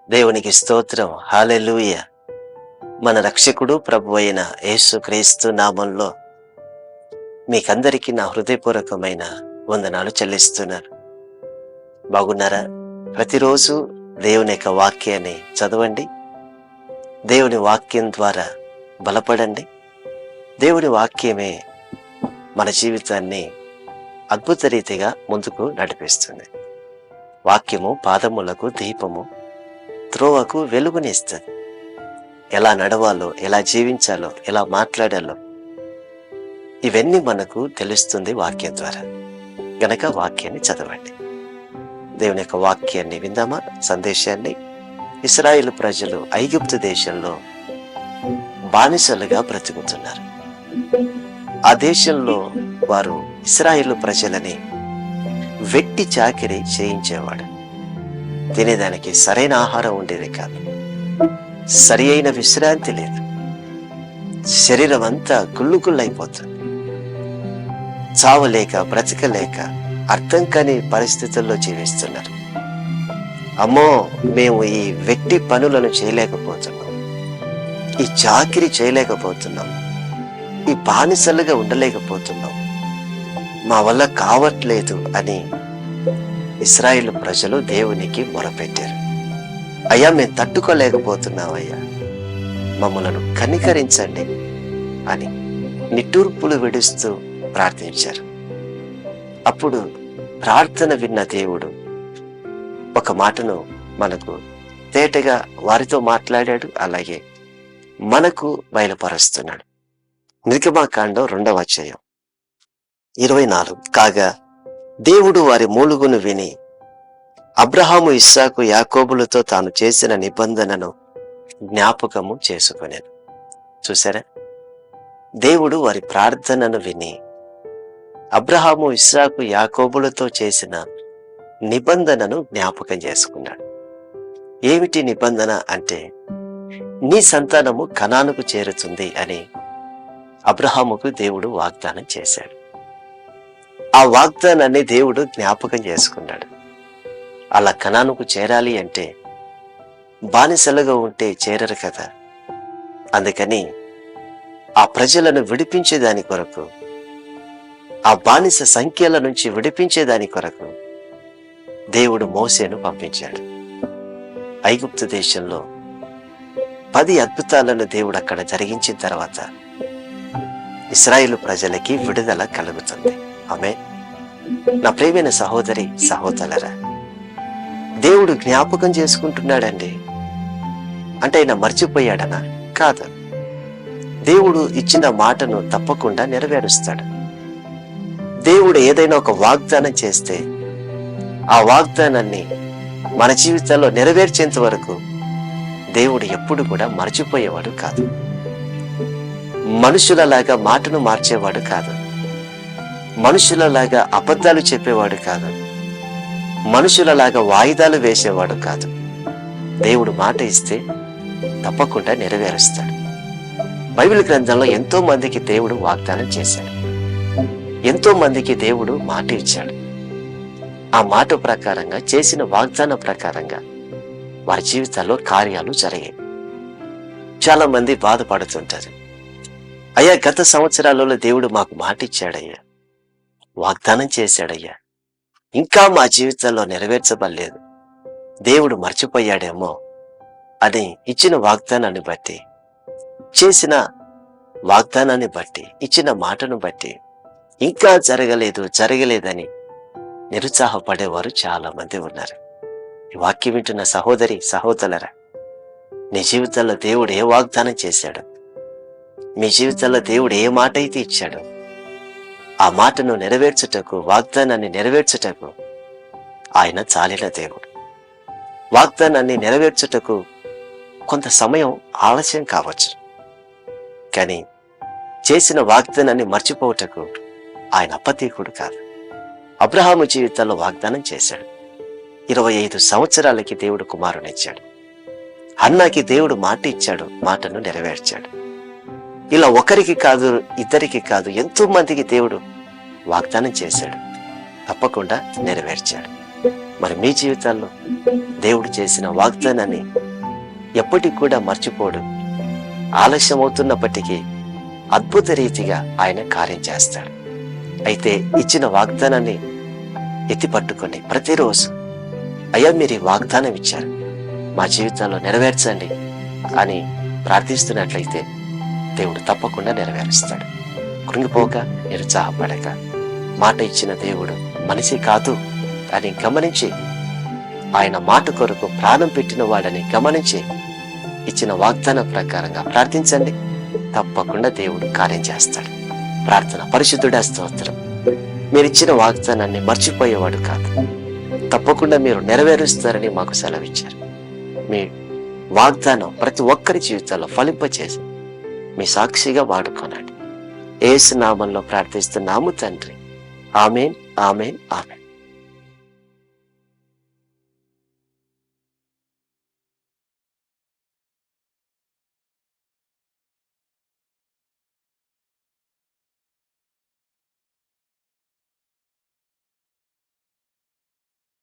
దేవునికి స్తోత్రం. హల్లెలూయా. మన రక్షకుడు ప్రభు అయిన యేసు క్రీస్తు నామంలో మీకందరికీ నా హృదయపూర్వకమైన వందనాలు చెల్లిస్తున్నాను. బాగున్నారా? ప్రతిరోజు దేవుని యొక్క వాక్యాన్ని చదవండి. దేవుని వాక్యం ద్వారా బలపడండి. దేవుని వాక్యమే మన జీవితాన్ని అద్భుత రీతిగా ముందుకు నడిపిస్తుంది. వాక్యము పాదములకు దీపము, త్రోవకు వెలుగునిస్తుంది. ఎలా నడవాలో, ఎలా జీవించాలో, ఎలా మాట్లాడాలో ఇవన్నీ మనకు తెలుస్తుంది వాక్యం ద్వారా. గనక వాక్యాన్ని చదవండి. దేవుని యొక్క వాక్యాన్ని విందామా? సందేశాన్ని. ఇశ్రాయేలు ప్రజలు ఐగుప్తు దేశంలో బానిసలుగా బ్రతుకుతున్నారు. ఆ దేశంలో వారు ఇశ్రాయేలు ప్రజలని వెట్టి చాకిరీ చేయించేవాడు. తినేదానికి సరైన ఆహారం ఉండేది కాదు. సరి అయిన విశ్రాంతి లేదు. శరీరం అంతా గుళ్ళుగుళ్ళైపోతుంది. చావలేక బ్రతకలేక అర్థం కాని పరిస్థితుల్లో జీవిస్తున్నారు. అమ్మో, మేము ఈ వెట్టి పనులను చేయలేకపోతున్నాం, ఈ చాకిరీ చేయలేకపోతున్నాం, ఈ బానిసలుగా ఉండలేకపోతున్నాం, మా వల్ల కావట్లేదు అని ఇశ్రాయేలు ప్రజలు దేవునికి మొరపెట్టారు. అయ్యా, మేము తట్టుకోలేకపోతున్నామయ్యా, మమ్మలను కనికరించండి అని నిట్టూర్పులు విడుస్తూ ప్రార్థించారు. అప్పుడు ప్రార్థన విన్న దేవుడు ఒక మాటను మనకు తేటగా వారితో మాట్లాడాడు, అలాగే మనకు బయలుపరుస్తున్నాడు. నిర్గమాకాండం 2వ అధ్యాయం 24. కాగా దేవుడు వారి మూలుగును విని అబ్రహాము, ఇస్సాకు, యాకోబులతో తాను చేసిన నిబంధనను జ్ఞాపకము చేసుకొనెను. చూసారా? దేవుడు వారి ప్రార్థనను విని అబ్రహాము, ఇస్సాకు, యాకోబులతో చేసిన నిబంధనను జ్ఞాపకం చేసుకున్నాడు. ఏమిటి నిబంధన అంటే, నీ సంతానము కనానుకు చేరుతుంది అని అబ్రహాముకు దేవుడు వాగ్దానం చేశాడు. ఆ వాగ్దానాన్ని దేవుడు జ్ఞాపకం చేసుకున్నాడు. అలా కనానుకు చేరాలి అంటే బానిసలుగా ఉంటే చేరరు కదా. అందుకని ఆ ప్రజలను విడిపించేదాని కొరకు, ఆ బానిస సంఖ్యల నుంచి విడిపించేదాని కొరకు దేవుడు మోసేను పంపించాడు. ఐగుప్తు దేశంలో 10 అద్భుతాలను దేవుడు అక్కడ జరిగించిన తర్వాత ఇశ్రాయేలు ప్రజలకి విడుదల కలుగుతుంది. ఆమేన్. నా ప్రియమైన సహోదరి, సహోదరులారా, దేవుడు జ్ఞాపకం చేసుకుంటున్నాడండి అంటే ఆయన మర్చిపోయాడనా? కాదు. దేవుడు ఇచ్చిన మాటను తప్పకుండా నెరవేరుస్తాడు. దేవుడు ఏదైనా ఒక వాగ్దానం చేస్తే ఆ వాగ్దానాన్ని మన జీవితాల్లో నెరవేర్చేంత వరకు దేవుడు ఎప్పుడు కూడా మర్చిపోయేవాడు కాదు. మనుషులలాగా మాటను మార్చేవాడు కాదు. మనుషులలాగా అబద్ధాలు చెప్పేవాడు కాదు. మనుషులలాగా వాయిదాలు వేసేవాడు కాదు. దేవుడు మాట ఇస్తే తప్పకుండా నెరవేరుస్తాడు. బైబిల్ గ్రంథంలో ఎంతో మందికి దేవుడు వాగ్దానం చేశాడు. ఎంతో మందికి దేవుడు మాట ఇచ్చాడు. ఆ మాట ప్రకారంగా, చేసిన వాగ్దానం ప్రకారంగా వారి జీవితాల్లో కార్యాలు జరిగాయి. చాలా మంది బాధపడుతుంటారు. అయ్యా, గత సంవత్సరాలలో దేవుడు మాకు మాట ఇచ్చాడయ్యా, వాగ్దానం చేశాడయ్యా, ఇంకా మా జీవితాల్లో నెరవేర్చబడలేదు, దేవుడు మర్చిపోయాడేమో అని ఇచ్చిన వాగ్దానాన్ని బట్టి, చేసిన వాగ్దానాన్ని బట్టి, ఇచ్చిన మాటను బట్టి ఇంకా జరగలేదని నిరుత్సాహపడేవారు చాలా మంది ఉన్నారు. ఈ వాక్యం వింటున్న సహోదరి, సహోదరులారా, నీ జీవితంలో దేవుడు ఏ వాగ్దానం చేశాడు, మీ జీవితంలో దేవుడు ఏ మాట అయితే ఇచ్చాడో ఆ మాటను నెరవేర్చుటకు, వాగ్దానాన్ని నెరవేర్చుటకు ఆయన చాలిన దేవుడు. వాగ్దానాన్ని నెరవేర్చుటకు కొంత సమయం ఆలస్యం కావచ్చు, కానీ చేసిన వాగ్దానాన్ని మర్చిపోవటకు ఆయన అపతీకుడు కాదు. అబ్రహాము జీవితంలో వాగ్దానం చేశాడు. 25 సంవత్సరాలకి దేవుడు కుమారునిచ్చాడు. హన్నాకి దేవుడు మాట ఇచ్చాడు, మాటను నెరవేర్చాడు. ఇలా ఒకరికి కాదు, ఇద్దరికి కాదు, ఎంతో మందికి దేవుడు వాగ్దానం చేశాడు, తప్పకుండా నెరవేర్చాడు. మరి మీ జీవితాల్లో దేవుడు చేసిన వాగ్దానాన్ని ఎప్పటికి కూడా మర్చిపోడు. ఆలస్యం అవుతున్నప్పటికీ అద్భుత రీతిగా ఆయన కార్యం చేస్తాడు. అయితే ఇచ్చిన వాగ్దానాన్ని ఎత్తి పట్టుకొని ప్రతిరోజు, అయ్యా మీరు ఈ వాగ్దానం ఇచ్చారు, మా జీవితంలో నెరవేర్చండి అని ప్రార్థిస్తున్నట్లయితే దేవుడు తప్పకుండా నెరవేరుస్తాడు. కృంగిపోక, నిరుత్సాహపడక, మాట ఇచ్చిన దేవుడు మనిషి కాదు అని గమనించి, ఆయన మాట కొరకు ప్రాణం పెట్టిన వాడని గమనించి ఇచ్చిన వాగ్దానం ప్రకారంగా ప్రార్థించండి. తప్పకుండా దేవుడు కార్యం చేస్తాడు. ప్రార్థన. పరిశుద్ధుడా స్తోత్రం. మీరు ఇచ్చిన వాగ్దానాన్ని మర్చిపోయేవాడు కాదు, తప్పకుండా మీరు నెరవేరుస్తారని మాకు సెలవిచ్చారు. మీ వాగ్దానం ప్రతి ఒక్కరి జీవితాల్లో ఫలింపచేసి మీ సాక్షిగా వాడుకోనండి. యేసు నామములో ప్రార్థిస్తున్నాము తండ్రి. ఆమేన్, ఆమేన్, ఆమేన్.